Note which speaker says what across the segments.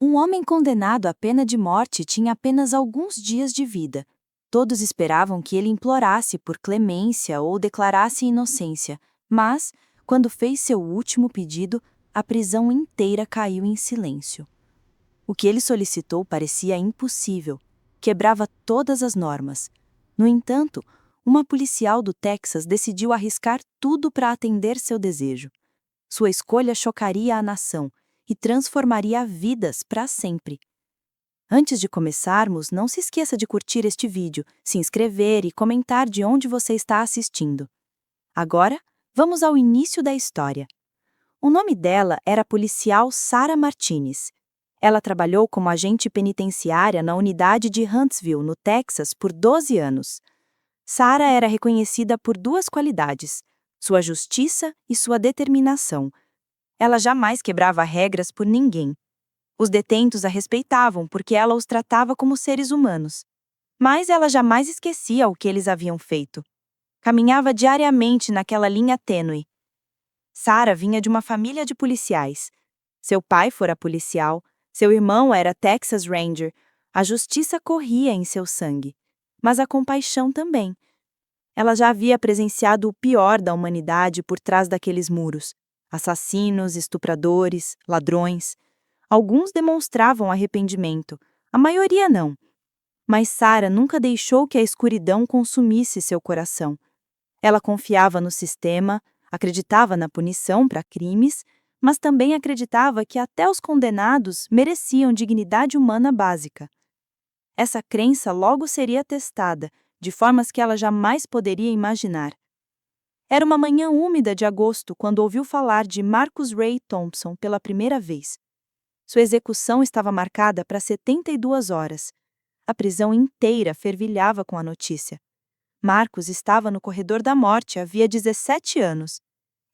Speaker 1: Um homem condenado à pena de morte tinha apenas alguns dias de vida. Todos esperavam que ele implorasse por clemência ou declarasse inocência, mas, quando fez seu último pedido, a prisão inteira caiu em silêncio. O que ele solicitou parecia impossível, quebrava todas as normas. No entanto, uma policial do Texas decidiu arriscar tudo para atender seu desejo. Sua escolha chocaria a nação e transformaria vidas para sempre. Antes de começarmos, não se esqueça de curtir este vídeo, se inscrever e comentar de onde você está assistindo. Agora, vamos ao início da história. O nome dela era policial Sarah Martinez. Ela trabalhou como agente penitenciária na unidade de Huntsville, no Texas, por 12 anos. Sarah era reconhecida por duas qualidades: sua justiça e sua determinação. Ela jamais quebrava regras por ninguém. Os detentos a respeitavam porque ela os tratava como seres humanos. Mas ela jamais esquecia o que eles haviam feito. Caminhava diariamente naquela linha tênue. Sarah vinha de uma família de policiais. Seu pai fora policial, seu irmão era Texas Ranger. A justiça corria em seu sangue, mas a compaixão também. Ela já havia presenciado o pior da humanidade por trás daqueles muros: assassinos, estupradores, ladrões. Alguns demonstravam arrependimento, a maioria não. Mas Sarah nunca deixou que a escuridão consumisse seu coração. Ela confiava no sistema, acreditava na punição para crimes, mas também acreditava que até os condenados mereciam dignidade humana básica. Essa crença logo seria testada, de formas que ela jamais poderia imaginar. Era uma manhã úmida de agosto quando ouviu falar de Marcus Ray Thompson pela primeira vez. Sua execução estava marcada para 72 horas. A prisão inteira fervilhava com a notícia. Marcus estava no corredor da morte havia 17 anos.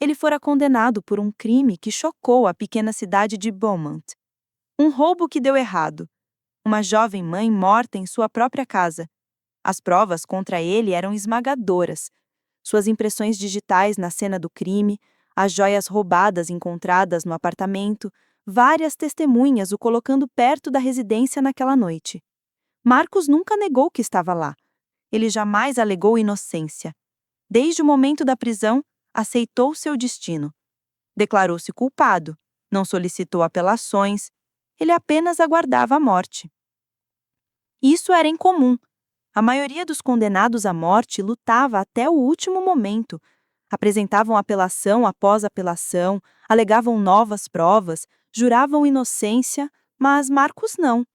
Speaker 1: Ele fora condenado por um crime que chocou a pequena cidade de Beaumont. Um roubo que deu errado. Uma jovem mãe morta em sua própria casa. As provas contra ele eram esmagadoras. Suas impressões digitais na cena do crime, as joias roubadas encontradas no apartamento, várias testemunhas o colocando perto da residência naquela noite. Marcus nunca negou que estava lá. Ele jamais alegou inocência. Desde o momento da prisão, aceitou seu destino. Declarou-se culpado, não solicitou apelações, ele apenas aguardava a morte. Isso era incomum. A maioria dos condenados à morte lutava até o último momento. Apresentavam apelação após apelação, alegavam novas provas, juravam inocência, mas Marcus não.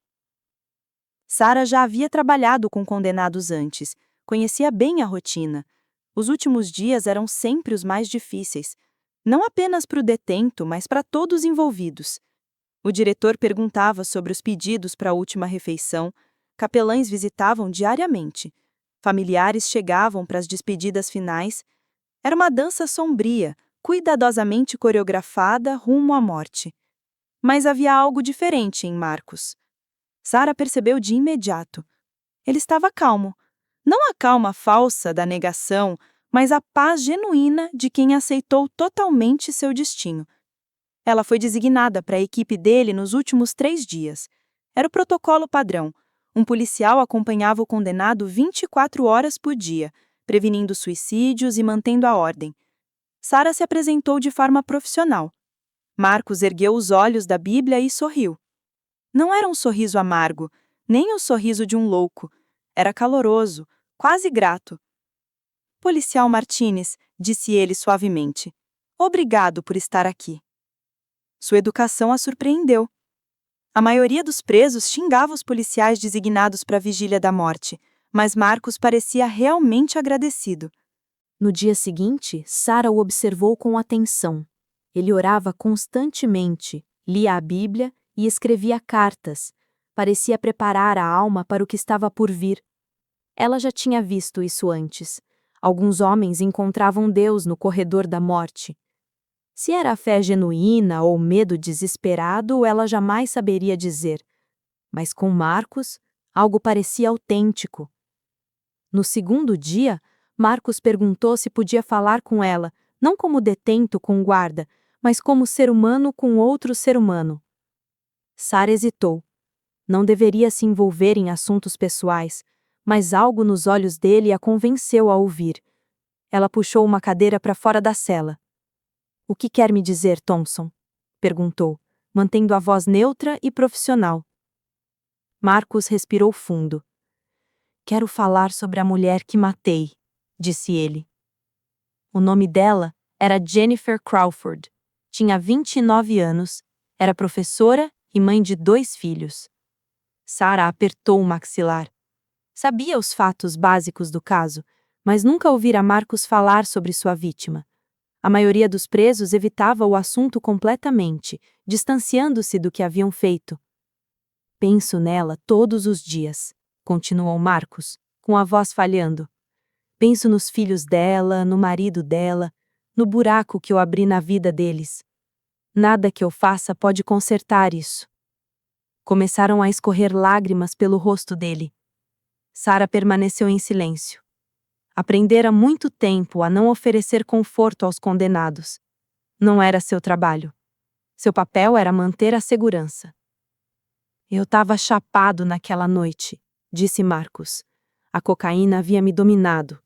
Speaker 1: Sarah já havia trabalhado com condenados antes, conhecia bem a rotina. Os últimos dias eram sempre os mais difíceis, não apenas para o detento, mas para todos os envolvidos. O diretor perguntava sobre os pedidos para a última refeição, capelães visitavam diariamente, familiares chegavam para as despedidas finais. Era uma dança sombria, cuidadosamente coreografada rumo à morte. Mas havia algo diferente em Marcus. Sarah percebeu de imediato. Ele estava calmo. Não a calma falsa da negação, mas a paz genuína de quem aceitou totalmente seu destino. Ela foi designada para a equipe dele nos últimos 3 dias. Era o protocolo padrão. Um policial acompanhava o condenado 24 horas por dia, prevenindo suicídios e mantendo a ordem. Sarah se apresentou de forma profissional. Marcus ergueu os olhos da Bíblia e sorriu. Não era um sorriso amargo, nem o sorriso de um louco. Era caloroso, quase grato. Policial Martinez, disse ele suavemente. Obrigado por estar aqui. Sua educação a surpreendeu. A maioria dos presos xingava os policiais designados para a vigília da morte, mas Marcus parecia realmente agradecido.
Speaker 2: No dia seguinte, Sarah o observou com atenção. Ele orava constantemente, lia a Bíblia e escrevia cartas. Parecia preparar a alma para o que estava por vir. Ela já tinha visto isso antes. Alguns homens encontravam Deus no corredor da morte. Se era a fé genuína ou medo desesperado, ela jamais saberia dizer. Mas com Marcus, algo parecia autêntico. No segundo dia, Marcus perguntou se podia falar com ela, não como detento com guarda, mas como ser humano com outro ser humano. Sara hesitou. Não deveria se envolver em assuntos pessoais, mas algo nos olhos dele a convenceu a ouvir. Ela puxou uma cadeira para fora da cela. "O que quer me dizer, Thompson?" perguntou, mantendo a voz neutra e profissional. Marcus respirou fundo. "Quero falar sobre a mulher que matei", disse ele. O nome dela era Jennifer Crawford. Tinha 29 anos, era professora e mãe de 2 filhos. Sara apertou o maxilar. Sabia os fatos básicos do caso, mas nunca ouvira Marcus falar sobre sua vítima. A maioria dos presos evitava o assunto completamente, distanciando-se do que haviam feito. "Penso nela todos os dias", continuou Marcus, com a voz falhando. "Penso nos filhos dela, no marido dela, no buraco que eu abri na vida deles. Nada que eu faça pode consertar isso." Começaram a escorrer lágrimas pelo rosto dele. Sara permaneceu em silêncio. Aprendera há muito tempo a não oferecer conforto aos condenados. Não era seu trabalho. Seu papel era manter a segurança. "Eu estava chapado naquela noite", disse Marcus. "A cocaína havia me dominado.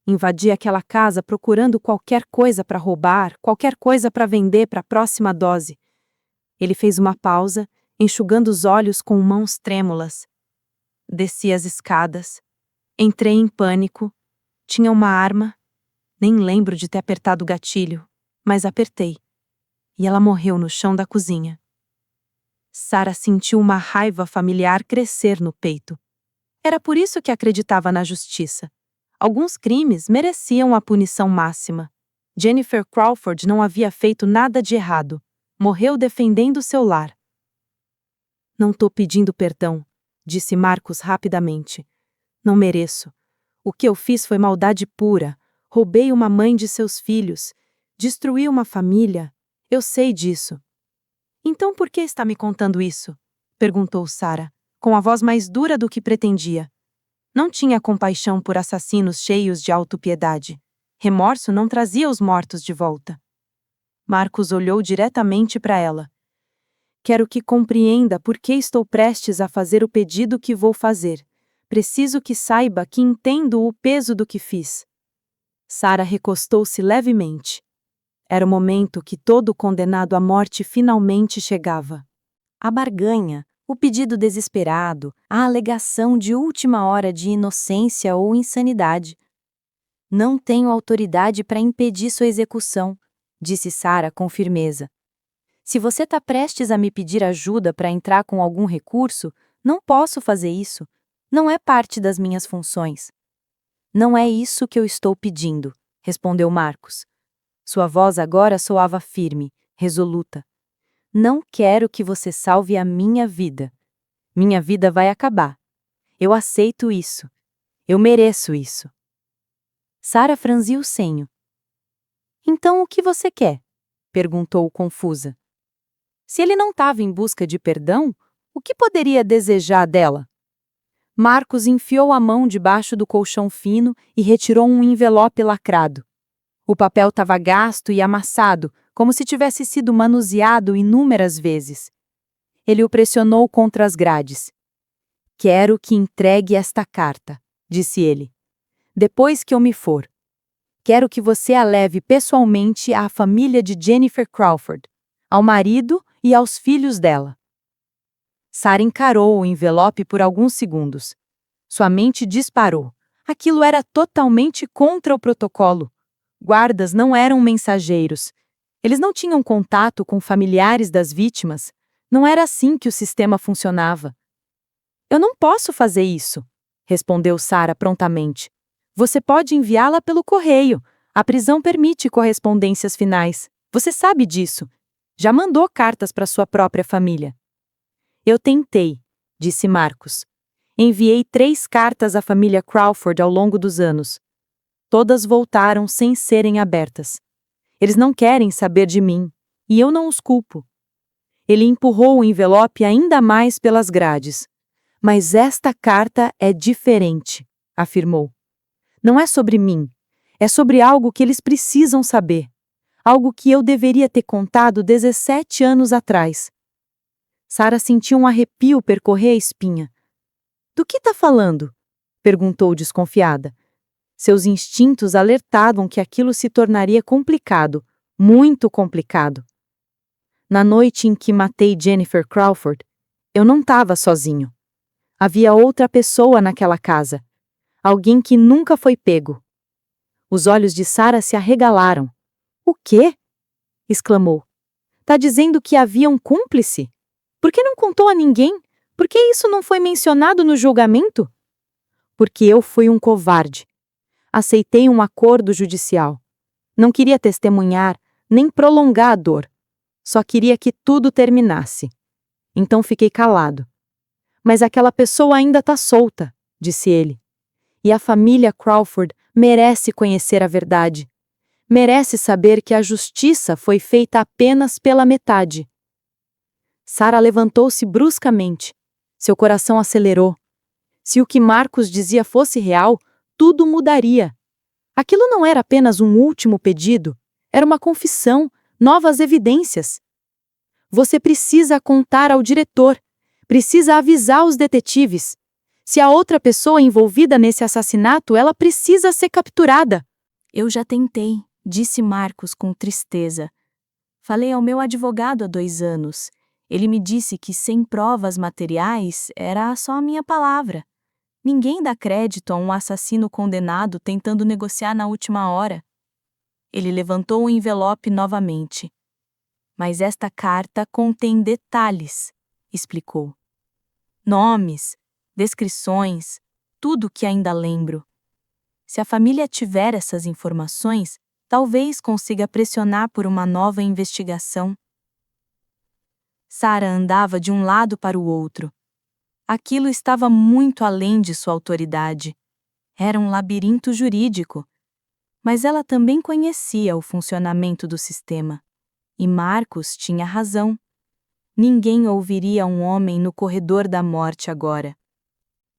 Speaker 2: Invadi aquela casa procurando qualquer coisa para roubar, qualquer coisa para vender para a próxima dose." Ele fez uma pausa, enxugando os olhos com mãos trêmulas. "Desci as escadas. Entrei em pânico. Tinha uma arma. Nem lembro de ter apertado o gatilho, mas apertei. E ela morreu no chão da cozinha." Sara sentiu uma raiva familiar crescer no peito. Era por isso que acreditava na justiça. Alguns crimes mereciam a punição máxima. Jennifer Crawford não havia feito nada de errado. Morreu defendendo seu lar. "Não tô pedindo perdão", disse Marcus rapidamente. "Não mereço. O que eu fiz foi maldade pura. Roubei uma mãe de seus filhos. Destruí uma família. Eu sei disso." "Então por que está me contando isso?" perguntou Sara, com a voz mais dura do que pretendia. Não tinha compaixão por assassinos cheios de autopiedade. Remorso não trazia os mortos de volta. Marcus olhou diretamente para ela. "Quero que compreenda por que estou prestes a fazer o pedido que vou fazer. Preciso que saiba que entendo o peso do que fiz." Sara recostou-se levemente. Era o momento que todo condenado à morte finalmente chegava. A barganha, o pedido desesperado, a alegação de última hora de inocência ou insanidade. "Não tenho autoridade para impedir sua execução", disse Sara com firmeza. "Se você está prestes a me pedir ajuda para entrar com algum recurso, não posso fazer isso. Não é parte das minhas funções." "Não é isso que eu estou pedindo", respondeu Marcus. Sua voz agora soava firme, resoluta. "Não quero que você salve a minha vida. Minha vida vai acabar. Eu aceito isso. Eu mereço isso." Sara franziu o senho. "Então o que você quer?" perguntou confusa. Se ele não estava em busca de perdão, o que poderia desejar dela? Marcus enfiou a mão debaixo do colchão fino e retirou um envelope lacrado. O papel estava gasto e amassado, como se tivesse sido manuseado inúmeras vezes. Ele o pressionou contra as grades. "Quero que entregue esta carta", disse ele. "Depois que eu me for. Quero que você a leve pessoalmente à família de Jennifer Crawford, ao marido e aos filhos dela." Sara encarou o envelope por alguns segundos. Sua mente disparou. Aquilo era totalmente contra o protocolo. Guardas não eram mensageiros. Eles não tinham contato com familiares das vítimas. Não era assim que o sistema funcionava. "Eu não posso fazer isso", respondeu Sara prontamente. "Você pode enviá-la pelo correio. A prisão permite correspondências finais. Você sabe disso. Já mandou cartas para sua própria família." "Eu tentei", disse Marcus. "Enviei 3 cartas à família Crawford ao longo dos anos. Todas voltaram sem serem abertas. Eles não querem saber de mim, e eu não os culpo." Ele empurrou o envelope ainda mais pelas grades. "Mas esta carta é diferente", afirmou. "Não é sobre mim. É sobre algo que eles precisam saber. Algo que eu deveria ter contado 17 anos atrás." Sara sentiu um arrepio percorrer a espinha. Do que está falando? Perguntou desconfiada. Seus instintos alertavam que aquilo se tornaria complicado, muito complicado. Na noite em que matei Jennifer Crawford, eu não estava sozinho. Havia outra pessoa naquela casa. Alguém que nunca foi pego. Os olhos de Sara se arregalaram. O quê? Exclamou. Tá dizendo que havia um cúmplice? Por que não contou a ninguém? Por que isso não foi mencionado no julgamento? Porque eu fui um covarde. Aceitei um acordo judicial. Não queria testemunhar, nem prolongar a dor. Só queria que tudo terminasse. Então fiquei calado. Mas aquela pessoa ainda está solta, disse ele. E a família Crawford merece conhecer a verdade. Merece saber que a justiça foi feita apenas pela metade. Sara levantou-se bruscamente. Seu coração acelerou. Se o que Marcos dizia fosse real, tudo mudaria. Aquilo não era apenas um último pedido, era uma confissão, novas evidências. Você precisa contar ao diretor, precisa avisar os detetives. Se há outra pessoa envolvida nesse assassinato, ela precisa ser capturada.
Speaker 1: Eu já tentei, disse Marcos com tristeza. Falei ao meu advogado há 2 anos. Ele me disse que sem provas materiais era só a minha palavra. Ninguém dá crédito a um assassino condenado tentando negociar na última hora. Ele levantou o envelope novamente. Mas esta carta contém detalhes, explicou. Nomes, descrições, tudo que ainda lembro. Se a família tiver essas informações, talvez consiga pressionar por uma nova investigação. Sara andava de um lado para o outro. Aquilo estava muito além de sua autoridade. Era um labirinto jurídico. Mas ela também conhecia o funcionamento do sistema. E Marcos tinha razão. Ninguém ouviria um homem no corredor da morte agora.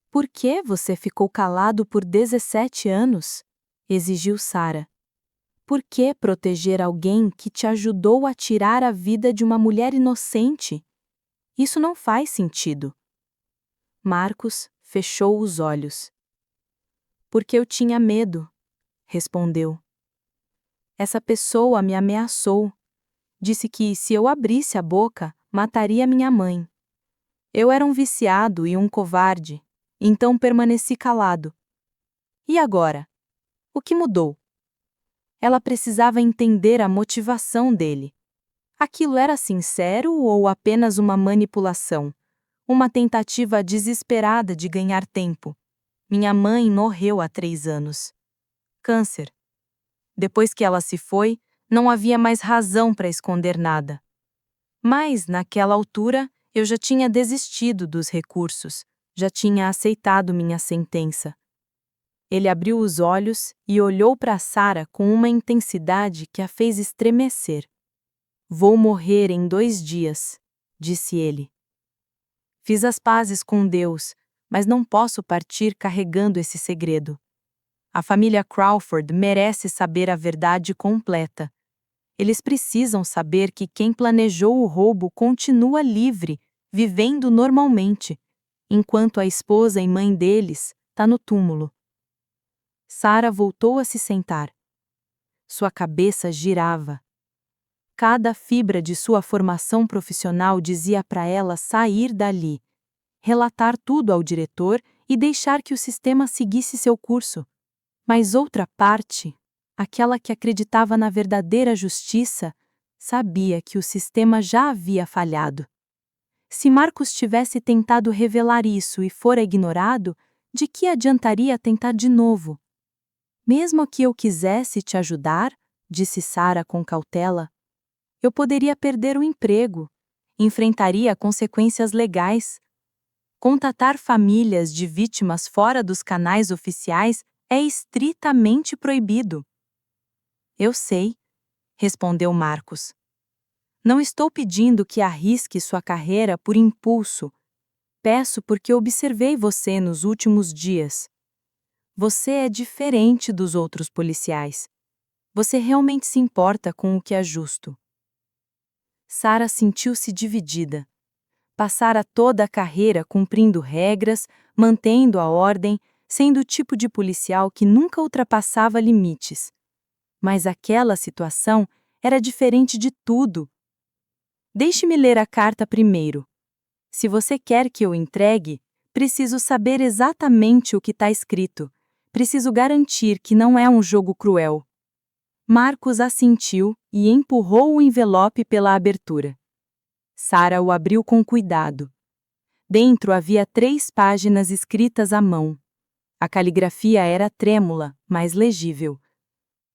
Speaker 1: Por que você ficou calado por 17 anos? Exigiu Sara. Por que proteger alguém que te ajudou a tirar a vida de uma mulher inocente? Isso não faz sentido. Marcos fechou os olhos. Porque eu tinha medo, respondeu. Essa pessoa me ameaçou. Disse que, se eu abrisse a boca, mataria minha mãe. Eu era um viciado e um covarde, então permaneci calado. E agora? O que mudou? Ela precisava entender a motivação dele. Aquilo era sincero ou apenas uma manipulação? Uma tentativa desesperada de ganhar tempo. Minha mãe morreu há 3 anos. Câncer. Depois que ela se foi, não havia mais razão para esconder nada. Mas, naquela altura, eu já tinha desistido dos recursos, já tinha aceitado minha sentença. Ele abriu os olhos e olhou para Sara com uma intensidade que a fez estremecer. Vou morrer em 2 dias, disse ele. Fiz as pazes com Deus, mas não posso partir carregando esse segredo. A família Crawford merece saber a verdade completa. Eles precisam saber que quem planejou o roubo continua livre, vivendo normalmente, enquanto a esposa e mãe deles está no túmulo. Sara voltou a se sentar. Sua cabeça girava. Cada fibra de sua formação profissional dizia para ela sair dali, relatar tudo ao diretor e deixar que o sistema seguisse seu curso. Mas outra parte, aquela que acreditava na verdadeira justiça, sabia que o sistema já havia falhado. Se Marcos tivesse tentado revelar isso e fora ignorado, de que adiantaria tentar de novo? Mesmo que eu quisesse te ajudar, disse Sara com cautela, eu poderia perder o emprego, enfrentaria consequências legais. Contatar famílias de vítimas fora dos canais oficiais é estritamente proibido. Eu sei, respondeu Marcos. Não estou pedindo que arrisque sua carreira por impulso. Peço porque observei você nos últimos dias. Você é diferente dos outros policiais. Você realmente se importa com o que é justo. Sara sentiu-se dividida. Passara toda a carreira cumprindo regras, mantendo a ordem, sendo o tipo de policial que nunca ultrapassava limites. Mas aquela situação era diferente de tudo. Deixe-me ler a carta primeiro. Se você quer que eu entregue, preciso saber exatamente o que está escrito. Preciso garantir que não é um jogo cruel. Marcos assentiu e empurrou o envelope pela abertura. Sara o abriu com cuidado. Dentro havia 3 páginas escritas à mão. A caligrafia era trêmula, mas legível.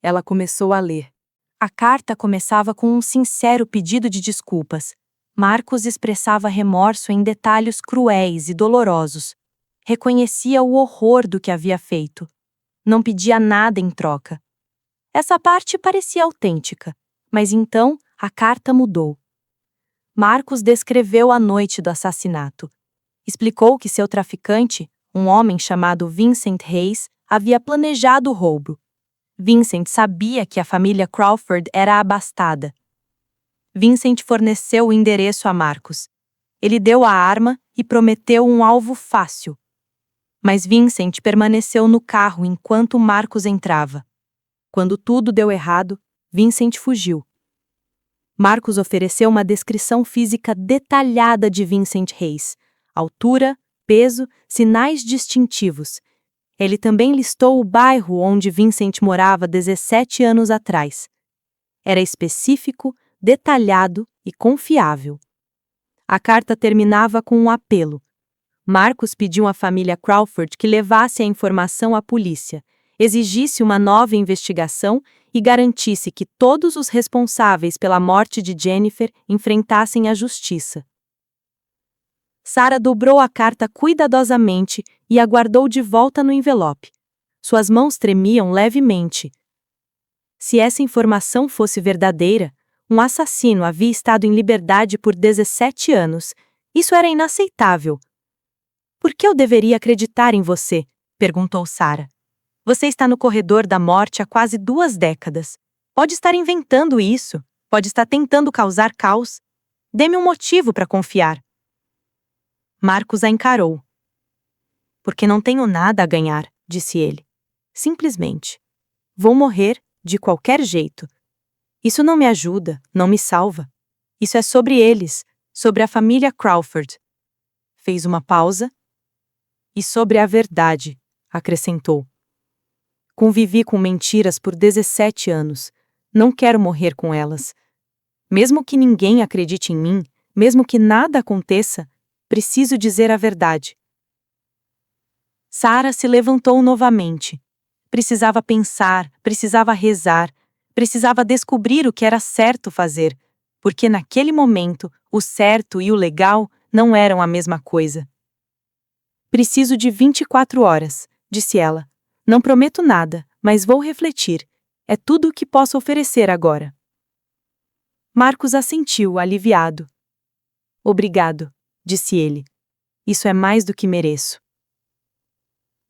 Speaker 1: Ela começou a ler. A carta começava com um sincero pedido de desculpas. Marcos expressava remorso em detalhes cruéis e dolorosos. Reconhecia o horror do que havia feito. Não pedia nada em troca. Essa parte parecia autêntica, mas então a carta mudou. Marcos descreveu a noite do assassinato. Explicou que seu traficante, um homem chamado Vincent Hayes, havia planejado o roubo. Vincent sabia que a família Crawford era abastada. Vincent forneceu o endereço a Marcos. Ele deu a arma e prometeu um alvo fácil. Mas Vincent permaneceu no carro enquanto Marcos entrava. Quando tudo deu errado, Vincent fugiu. Marcos ofereceu uma descrição física detalhada de Vincent Hayes: altura, peso, sinais distintivos. Ele também listou o bairro onde Vincent morava 17 anos atrás. Era específico, detalhado e confiável. A carta terminava com um apelo. Marcos pediu à família Crawford que levasse a informação à polícia, exigisse uma nova investigação e garantisse que todos os responsáveis pela morte de Jennifer enfrentassem a justiça. Sara dobrou a carta cuidadosamente e a guardou de volta no envelope. Suas mãos tremiam levemente. Se essa informação fosse verdadeira, um assassino havia estado em liberdade por 17 anos. Isso era inaceitável. "Por que eu deveria acreditar em você?" perguntou Sara. "Você está no corredor da morte há quase 2 décadas. Pode estar inventando isso. Pode estar tentando causar caos. Dê-me um motivo para confiar." Marcos a encarou. "Porque não tenho nada a ganhar", disse ele. "Simplesmente. Vou morrer de qualquer jeito. Isso não me ajuda, não me salva. Isso é sobre eles, sobre a família Crawford." Fez uma pausa. "E sobre a verdade", acrescentou. "Convivi com mentiras por 17 anos. Não quero morrer com elas. Mesmo que ninguém acredite em mim, mesmo que nada aconteça, preciso dizer a verdade." Sara se levantou novamente. Precisava pensar, precisava rezar, precisava descobrir o que era certo fazer, porque naquele momento o certo e o legal não eram a mesma coisa. "Preciso de 24 horas", disse ela. "Não prometo nada, mas vou refletir. É tudo o que posso oferecer agora." Marcos assentiu, aliviado. "Obrigado", disse ele. "Isso é mais do que mereço."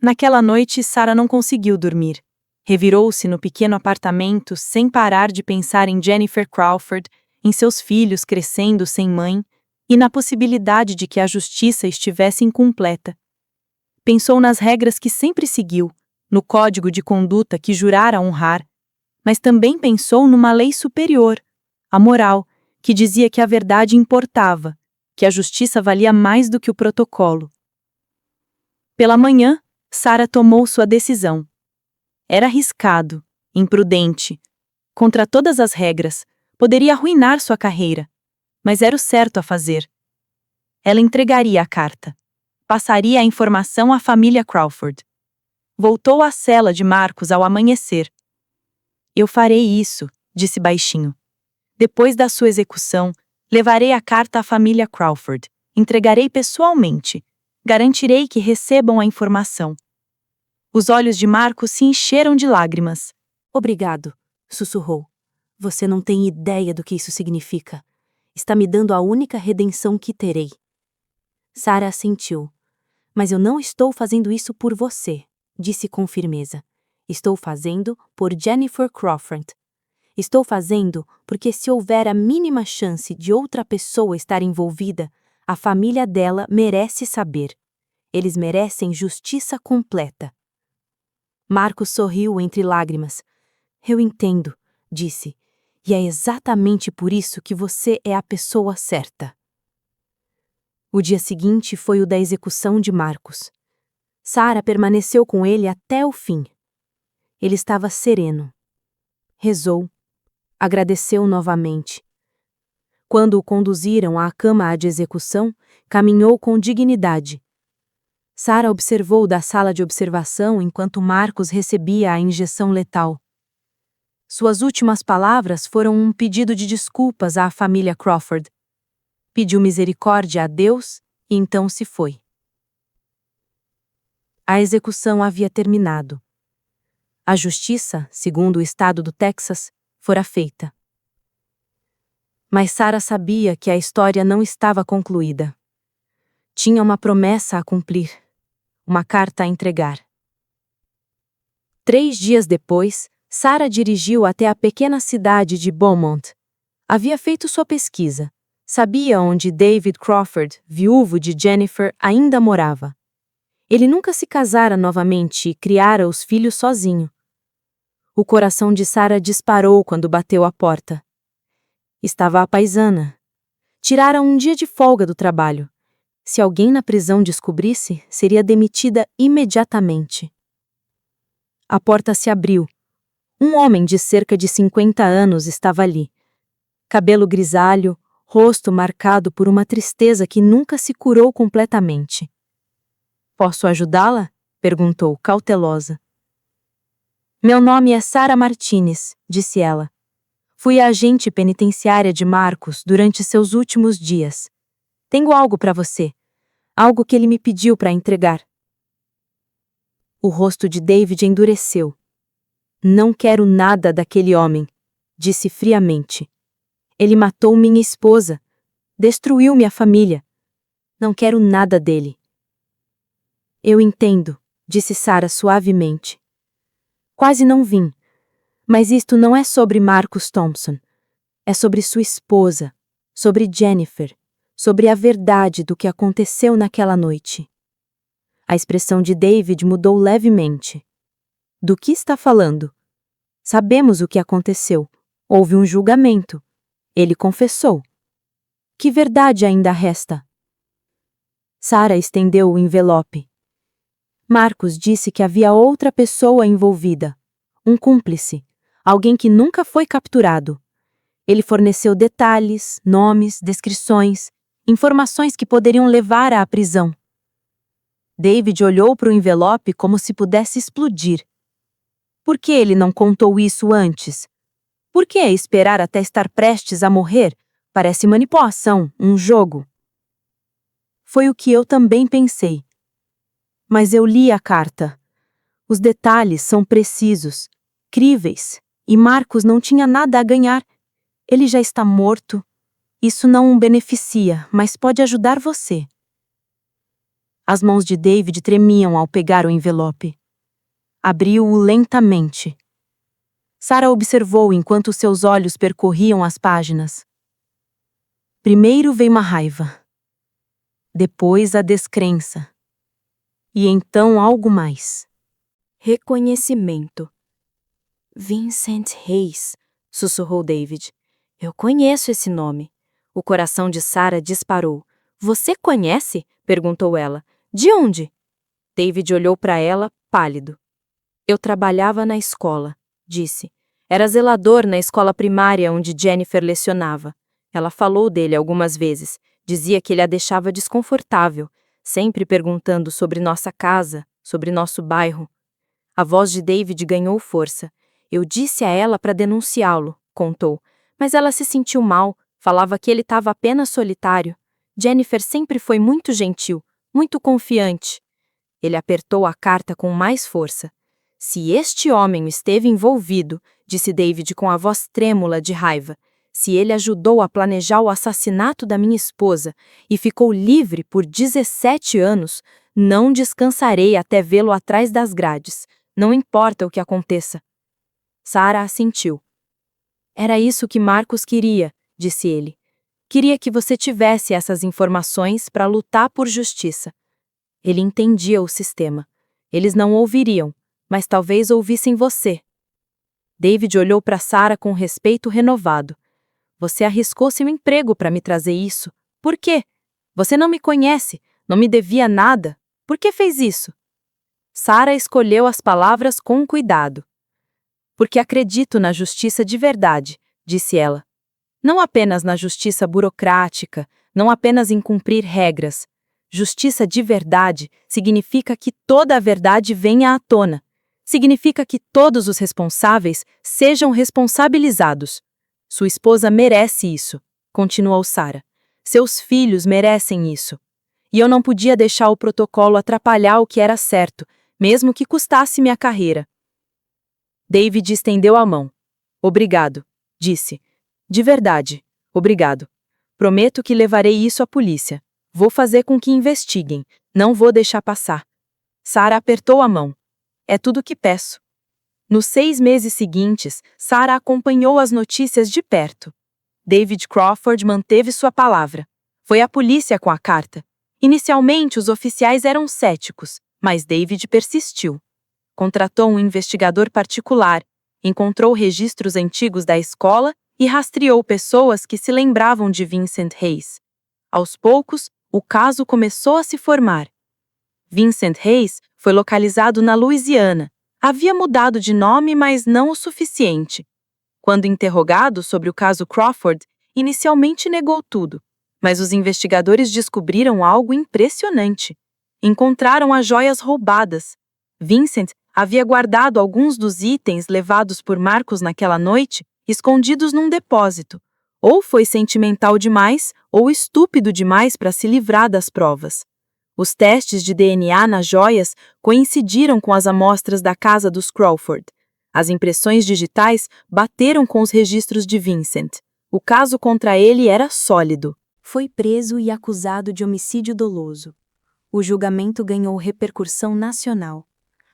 Speaker 1: Naquela noite, Sara não conseguiu dormir. Revirou-se no pequeno apartamento sem parar de pensar em Jennifer Crawford, em seus filhos crescendo sem mãe e na possibilidade de que a justiça estivesse incompleta. Pensou nas regras que sempre seguiu, no código de conduta que jurara honrar, mas também pensou numa lei superior, a moral, que dizia que a verdade importava, que a justiça valia mais do que o protocolo. Pela manhã, Sara tomou sua decisão. Era arriscado, imprudente, contra todas as regras, poderia arruinar sua carreira, mas era o certo a fazer. Ela entregaria a carta. Passaria a informação à família Crawford. Voltou à cela de Marcos ao amanhecer. "Eu farei isso", disse baixinho. "Depois da sua execução, levarei a carta à família Crawford. Entregarei pessoalmente. Garantirei que recebam a informação." Os olhos de Marcos se encheram de lágrimas.
Speaker 2: "Obrigado", sussurrou. "Você não tem ideia do que isso significa. Está me dando a única redenção que terei." Sara assentiu. "Mas eu não estou fazendo isso por você", disse com firmeza. "Estou fazendo por Jennifer Crawford. Estou fazendo porque se houver a mínima chance de outra pessoa estar envolvida, A família dela merece saber. Eles merecem justiça completa. Marcos sorriu entre lágrimas. Eu entendo, disse, e é exatamente por isso que você é a pessoa certa. O dia seguinte foi o da execução de Marcos. Sarah permaneceu com ele até o fim. Ele estava sereno. Rezou. Agradeceu novamente. Quando o conduziram à cama de execução, caminhou com dignidade. Sarah observou da sala de observação enquanto Marcos recebia a injeção letal. Suas últimas palavras foram um pedido de desculpas à família Crawford. Pediu misericórdia a Deus e então se foi. A execução havia terminado. A justiça, segundo o estado do Texas, fora feita. Mas Sarah sabia que a história não estava concluída. Tinha uma promessa a cumprir, uma carta a entregar. 3 dias depois, Sarah dirigiu até a pequena cidade de Beaumont. Havia feito sua pesquisa. Sabia onde David Crawford, viúvo de Jennifer, ainda morava. Ele nunca se casara novamente e criara os filhos sozinho. O coração de Sarah disparou quando bateu à porta. Estava a paisana. Tirara um dia de folga do trabalho. Se alguém na prisão descobrisse, seria demitida imediatamente. A porta se abriu. Um homem de cerca de 50 anos estava ali. Cabelo grisalho, rosto marcado por uma tristeza que nunca se curou completamente. "Posso ajudá-la?" perguntou, cautelosa. "Meu nome é Sarah Martinez", disse ela. "Fui a agente penitenciária de Marcos durante seus últimos dias. Tenho algo para você. Algo que ele me pediu para entregar." O rosto de David endureceu. "Não quero nada daquele homem", disse friamente. "Ele matou minha esposa. Destruiu minha família. Não quero nada dele." "Eu entendo", disse Sarah suavemente. "Quase não vim. Mas isto não é sobre Marcus Thompson. É sobre sua esposa, sobre Jennifer, sobre a verdade do que aconteceu naquela noite." A expressão de David mudou levemente. "Do que está falando?" "Sabemos o que aconteceu. Houve um julgamento. Ele confessou. Que verdade ainda resta?" Sarah estendeu o envelope. Marcos disse que havia outra pessoa envolvida. Um cúmplice. Alguém que nunca foi capturado. Ele forneceu detalhes, nomes, descrições, informações que poderiam levar à prisão. David olhou para o envelope como se pudesse explodir. Por que ele não contou isso antes? Por que esperar até estar prestes a morrer? Parece manipulação, um jogo. Foi o que eu também pensei. Mas eu li a carta. Os detalhes são precisos, críveis, e Marcos não tinha nada a ganhar. Ele já está morto. Isso não o beneficia, mas pode ajudar você. As mãos de David tremiam ao pegar o envelope. Abriu-o lentamente. Sarah observou enquanto seus olhos percorriam as páginas. Primeiro veio uma raiva. Depois a descrença. E então algo mais. Reconhecimento. "Vincent Hayes", sussurrou David. "Eu conheço esse nome." O coração de Sarah disparou. "Você conhece?" perguntou ela. "De onde?" David olhou para ela, pálido. "Eu trabalhava na escola", disse. "Era zelador na escola primária onde Jennifer lecionava. Ela falou dele algumas vezes. Dizia que ele a deixava desconfortável, sempre perguntando sobre nossa casa, sobre nosso bairro." A voz de David ganhou força. "Eu disse a ela para denunciá-lo", contou. "Mas ela se sentiu mal, falava que ele estava apenas solitário. Jennifer sempre foi muito gentil, muito confiante." Ele apertou a carta com mais força. "Se este homem esteve envolvido", disse David com a voz trêmula de raiva, "se ele ajudou a planejar o assassinato da minha esposa e ficou livre por 17 anos, não descansarei até vê-lo atrás das grades. Não importa o que aconteça." Sarah assentiu. "Era isso que Marcos queria", disse ele. Queria que você tivesse essas informações para lutar por justiça. Ele entendia o sistema. Eles não ouviriam, mas talvez ouvissem você. David olhou para Sarah com respeito renovado. Você arriscou seu emprego para me trazer isso. Por quê? Você não me conhece, não me devia nada. Por que fez isso? Sarah escolheu as palavras com cuidado. Porque acredito na justiça de verdade, disse ela. Não apenas na justiça burocrática, não apenas em cumprir regras. Justiça de verdade significa que toda a verdade venha à tona. Significa que todos os responsáveis sejam responsabilizados. Sua esposa merece isso, continuou Sarah. Seus filhos merecem isso. E eu não podia deixar o protocolo atrapalhar o que era certo, mesmo que custasse minha carreira. David estendeu a mão. Obrigado, disse. De verdade, obrigado. Prometo que levarei isso à polícia. Vou fazer com que investiguem. Não vou deixar passar. Sarah apertou a mão. É tudo o que peço. Nos 6 meses seguintes, Sarah acompanhou as notícias de perto. David Crawford manteve sua palavra. Foi à polícia com a carta. Inicialmente, os oficiais eram céticos, mas David persistiu. Contratou um investigador particular, encontrou registros antigos da escola e rastreou pessoas que se lembravam de Vincent Hayes. Aos poucos, o caso começou a se formar. Vincent Hayes foi localizado na Louisiana. Havia mudado de nome, mas não o suficiente. Quando interrogado sobre o caso Crawford, inicialmente negou tudo, mas os investigadores descobriram algo impressionante. Encontraram as joias roubadas. Vincent havia guardado alguns dos itens levados por Marcus naquela noite, escondidos num depósito. Ou foi sentimental demais, ou estúpido demais para se livrar das provas. Os testes de DNA nas joias coincidiram com as amostras da casa dos Crawford. As impressões digitais bateram com os registros de Vincent. O caso contra ele era sólido.
Speaker 1: Foi preso e acusado de homicídio doloso. O julgamento ganhou repercussão nacional.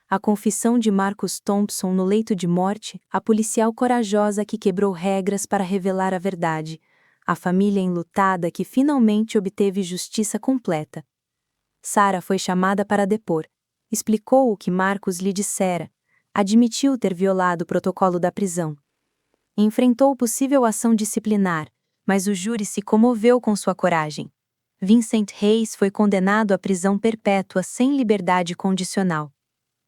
Speaker 1: A confissão de Marcus Thompson no leito de morte, a policial corajosa que quebrou regras para revelar a verdade, a família enlutada que finalmente obteve justiça completa. Sarah foi chamada para depor. Explicou o que Marcus lhe dissera. Admitiu ter violado o protocolo da prisão. Enfrentou possível ação disciplinar, mas o júri se comoveu com sua coragem. Vincent Hayes foi condenado à prisão perpétua sem liberdade condicional.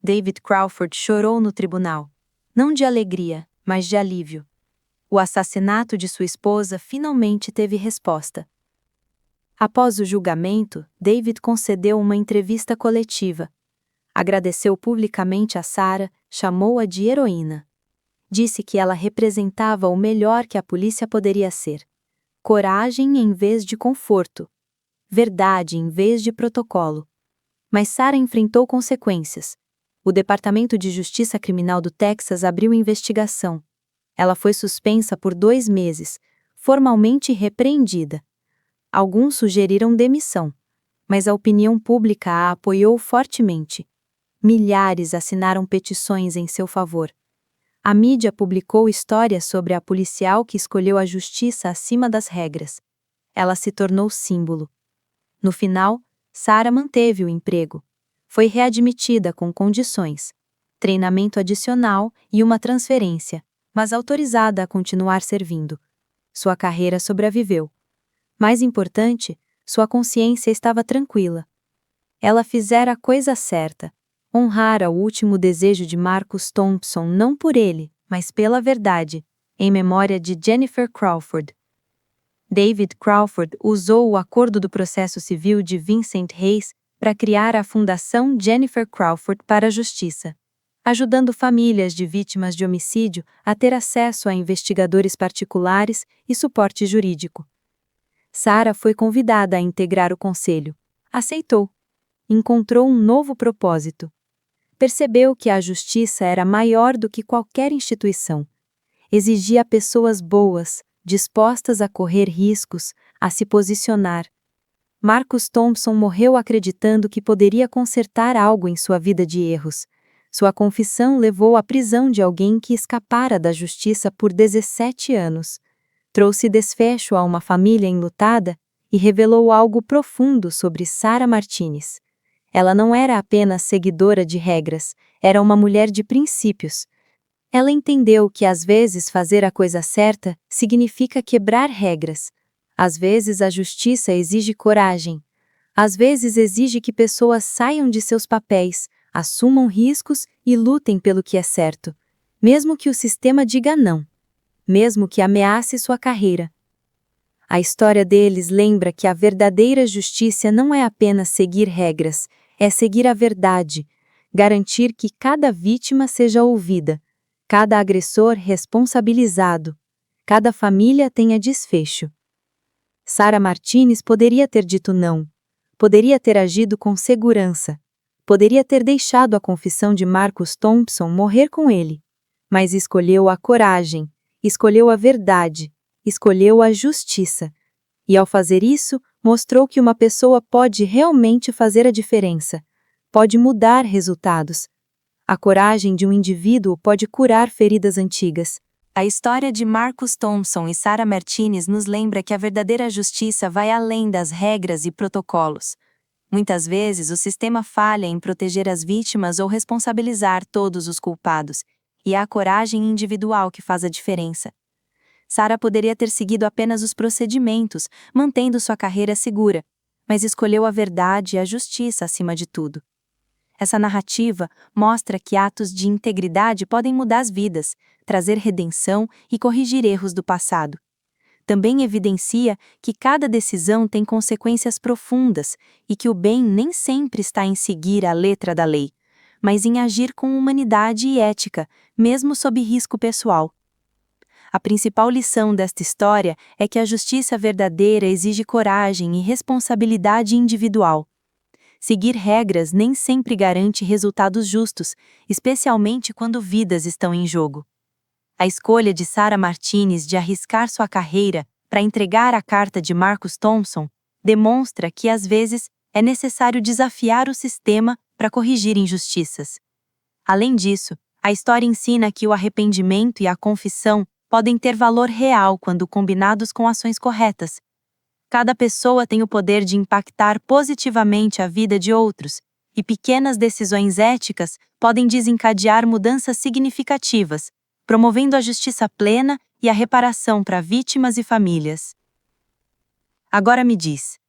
Speaker 1: David Crawford chorou no tribunal. Não de alegria, mas de alívio. O assassinato de sua esposa finalmente teve resposta. Após o julgamento, David concedeu uma entrevista coletiva. Agradeceu publicamente a Sarah, chamou-a de heroína. Disse que ela representava o melhor que a polícia poderia ser. Coragem em vez de conforto. Verdade em vez de protocolo. Mas Sarah enfrentou consequências. O Departamento de Justiça Criminal do Texas abriu investigação. Ela foi suspensa por 2 meses, formalmente repreendida. Alguns sugeriram demissão, mas a opinião pública a apoiou fortemente. Milhares assinaram petições em seu favor. A mídia publicou histórias sobre a policial que escolheu a justiça acima das regras. Ela se tornou símbolo. No final, Sarah manteve o emprego. Foi readmitida com condições, treinamento adicional e uma transferência, mas autorizada a continuar servindo. Sua carreira sobreviveu. Mais importante, sua consciência estava tranquila. Ela fizera a coisa certa, honrara o último desejo de Marcus Thompson não por ele, mas pela verdade, em memória de Jennifer Crawford. David Crawford usou o acordo do processo civil de Vincent Hayes para criar a Fundação Jennifer Crawford para a Justiça, ajudando famílias de vítimas de homicídio a ter acesso a investigadores particulares e suporte jurídico. Sarah foi convidada a integrar o conselho. Aceitou. Encontrou um novo propósito. Percebeu que a justiça era maior do que qualquer instituição. Exigia pessoas boas, dispostas a correr riscos, a se posicionar. Marcus Thompson morreu acreditando que poderia consertar algo em sua vida de erros. Sua confissão levou à prisão de alguém que escapara da justiça por 17 anos.
Speaker 2: trouxe desfecho a uma família enlutada e revelou algo profundo sobre Sarah Martinez. Ela não era apenas seguidora de regras, era uma mulher de princípios. Ela entendeu que às vezes fazer a coisa certa significa quebrar regras. Às vezes a justiça exige coragem. Às vezes exige que pessoas saiam de seus papéis, assumam riscos e lutem pelo que é certo, mesmo que o sistema diga não, mesmo que ameace sua carreira. A história deles lembra que a verdadeira justiça não é apenas seguir regras, é seguir a verdade, garantir que cada vítima seja ouvida, cada agressor responsabilizado, cada família tenha desfecho. Sarah Martinez poderia ter dito não, poderia ter agido com segurança, poderia ter deixado a confissão de Marcus Thompson morrer com ele, mas escolheu a coragem, escolheu a verdade, escolheu a justiça. E ao fazer isso, mostrou que uma pessoa pode realmente fazer a diferença, pode mudar resultados. A coragem de um indivíduo pode curar feridas antigas.
Speaker 1: A história de Marcus Thompson e Sarah Martinez nos lembra que a verdadeira justiça vai além das regras e protocolos. Muitas vezes, o sistema falha em proteger as vítimas ou responsabilizar todos os culpados, e é a coragem individual que faz a diferença. Sarah poderia ter seguido apenas os procedimentos, mantendo sua carreira segura, mas escolheu a verdade e a justiça acima de tudo. Essa narrativa mostra que atos de integridade podem mudar as vidas, trazer redenção e corrigir erros do passado. Também evidencia que cada decisão tem consequências profundas e que o bem nem sempre está em seguir a letra da lei, mas em agir com humanidade e ética, mesmo sob risco pessoal. A principal lição desta história é que a justiça verdadeira exige coragem e responsabilidade individual. Seguir regras nem sempre garante resultados justos, especialmente quando vidas estão em jogo. A escolha de Sarah Martinez de arriscar sua carreira para entregar a carta de Marcus Thompson demonstra que, às vezes, é necessário desafiar o sistema para corrigir injustiças. Além disso, a história ensina que o arrependimento e a confissão podem ter valor real quando combinados com ações corretas. Cada pessoa tem o poder de impactar positivamente a vida de outros, e pequenas decisões éticas podem desencadear mudanças significativas, promovendo a justiça plena e a reparação para vítimas e famílias. Agora me diz,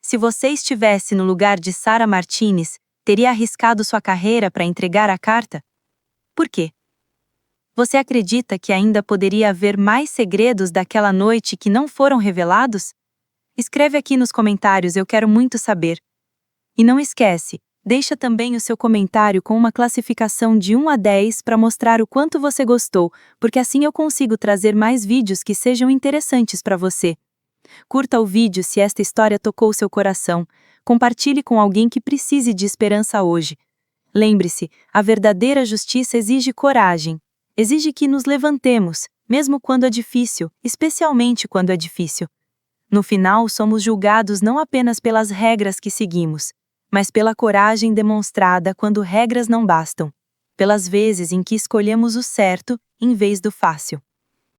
Speaker 1: se você estivesse no lugar de Sarah Martinez, teria arriscado sua carreira para entregar a carta? Por quê? Você acredita que ainda poderia haver mais segredos daquela noite que não foram revelados? Escreve aqui nos comentários, eu quero muito saber. E não esquece, deixa também o seu comentário com uma classificação de 1 a 10 para mostrar o quanto você gostou, porque assim eu consigo trazer mais vídeos que sejam interessantes para você. Curta o vídeo se esta história tocou seu coração. Compartilhe com alguém que precise de esperança hoje. Lembre-se, a verdadeira justiça exige coragem. Exige que nos levantemos, mesmo quando é difícil, especialmente quando é difícil. No final, somos julgados não apenas pelas regras que seguimos, mas pela coragem demonstrada quando regras não bastam, pelas vezes em que escolhemos o certo em vez do fácil.